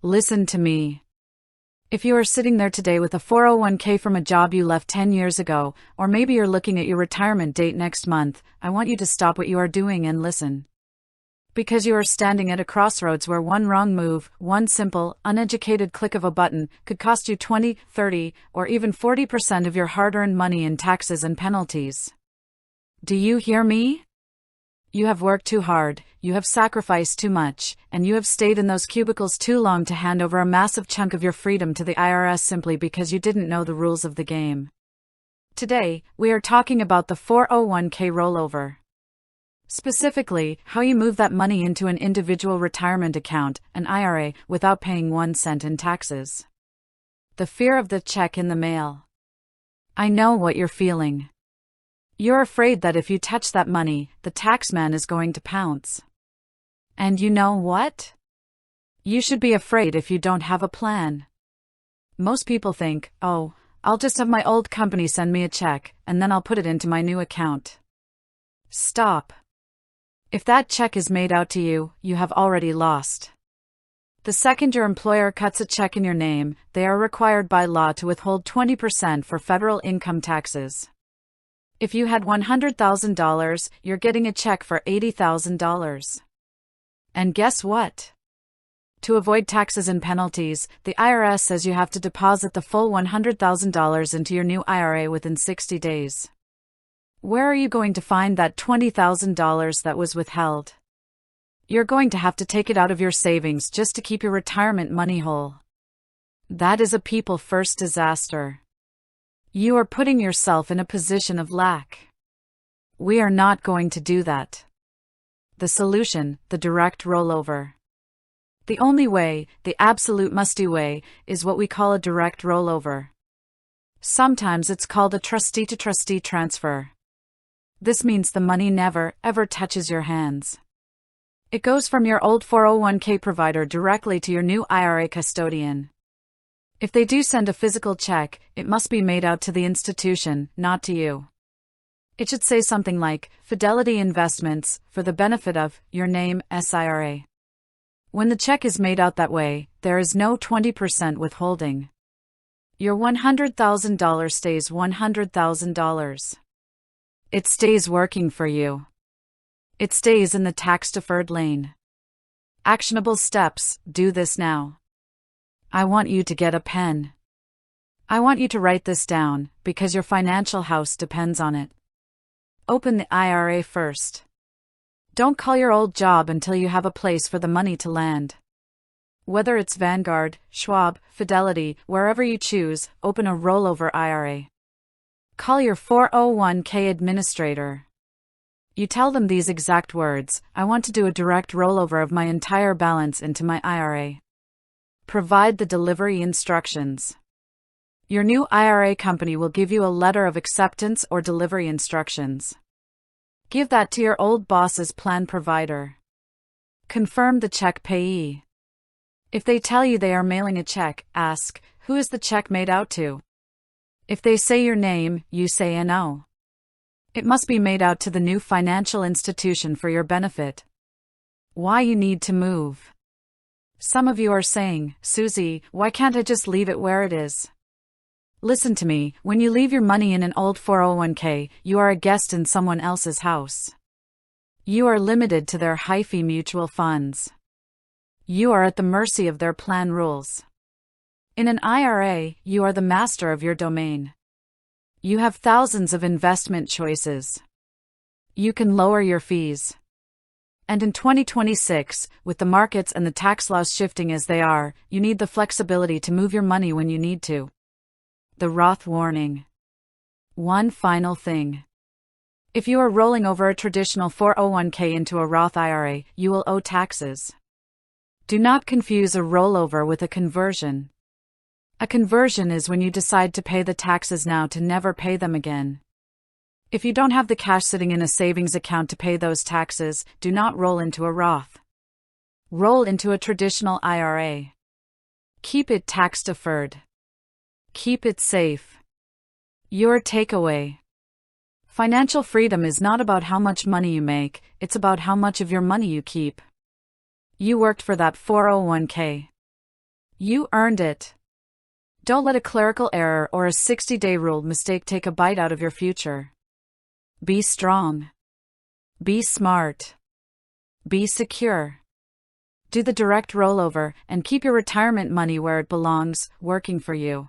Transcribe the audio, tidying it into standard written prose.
Listen to me. If you are sitting there today with a 401k from a job you left 10 years ago, or maybe you're looking at your retirement date next month, I want you to stop what you are doing and listen. Because you are standing at a crossroads where one wrong move, one simple, uneducated click of a button, could cost you 20, 30, or even 40% of your hard-earned money in taxes and penalties. Do you hear me? You have worked too hard, you have sacrificed too much, and you have stayed in those cubicles too long to hand over a massive chunk of your freedom to the IRS simply because you didn't know the rules of the game. Today, we are talking about the 401k rollover. Specifically, how you move that money into an individual retirement account, an IRA, without paying 1 cent in taxes. The fear of the check in the mail. I know what you're feeling. You're afraid that if you touch that money, the taxman is going to pounce. And you know what? You should be afraid if you don't have a plan. Most people think, oh, I'll just have my old company send me a check, and then I'll put it into my new account. Stop. If that check is made out to you, you have already lost. The second your employer cuts a check in your name, they are required by law to withhold 20% for federal income taxes. If you had $100,000, you're getting a check for $80,000. And guess what? To avoid taxes and penalties, the IRS says you have to deposit the full $100,000 into your new IRA within 60 days. Where are you going to find that $20,000 that was withheld? You're going to have to take it out of your savings just to keep your retirement money whole. That is a people-first disaster. You are putting yourself in a position of lack. We are not going to do that. The solution, the direct rollover. The only way, the absolute must-do way, is what we call a direct rollover. Sometimes it's called a trustee-to-trustee transfer. This means the money never, ever touches your hands. It goes from your old 401k provider directly to your new IRA custodian. If they do send a physical check, it must be made out to the institution, not to you. It should say something like, Fidelity Investments, for the benefit of, your name, SIRA. When the check is made out that way, there is no 20% withholding. Your $100,000 stays $100,000. It stays working for you. It stays in the tax-deferred lane. Actionable steps, do this now. I want you to get a pen. I want you to write this down, because your financial house depends on it. Open the IRA first. Don't call your old job until you have a place for the money to land. Whether it's Vanguard, Schwab, Fidelity, wherever you choose, open a rollover IRA. Call your 401k administrator. You tell them these exact words, I want to do a direct rollover of my entire balance into my IRA. Provide the delivery instructions. Your new IRA company will give you a letter of acceptance or delivery instructions. Give that to your old boss's plan provider. Confirm the check payee. If they tell you they are mailing a check, ask, who is the check made out to? If they say your name, you say no. It must be made out to the new financial institution for your benefit. Why you need to move. Some of you are saying, Susie, why can't I just leave it where it is? Listen to me, when you leave your money in an old 401k, you are a guest in someone else's house. You are limited to their high-fee mutual funds. You are at the mercy of their plan rules. In an IRA, you are the master of your domain. You have thousands of investment choices. You can lower your fees. And in 2026, with the markets and the tax laws shifting as they are, you need the flexibility to move your money when you need to. The Roth warning. One final thing. If you are rolling over a traditional 401k into a Roth IRA, you will owe taxes. Do not confuse a rollover with a conversion. A conversion is when you decide to pay the taxes now to never pay them again. If you don't have the cash sitting in a savings account to pay those taxes, do not roll into a Roth. Roll into a traditional IRA. Keep it tax deferred. Keep it safe. Your takeaway. Financial freedom is not about how much money you make, it's about how much of your money you keep. You worked for that 401k. You earned it. Don't let a clerical error or a 60-day rule mistake take a bite out of your future. Be strong. Be smart. Be secure. Do the direct rollover and keep your retirement money where it belongs, working for you.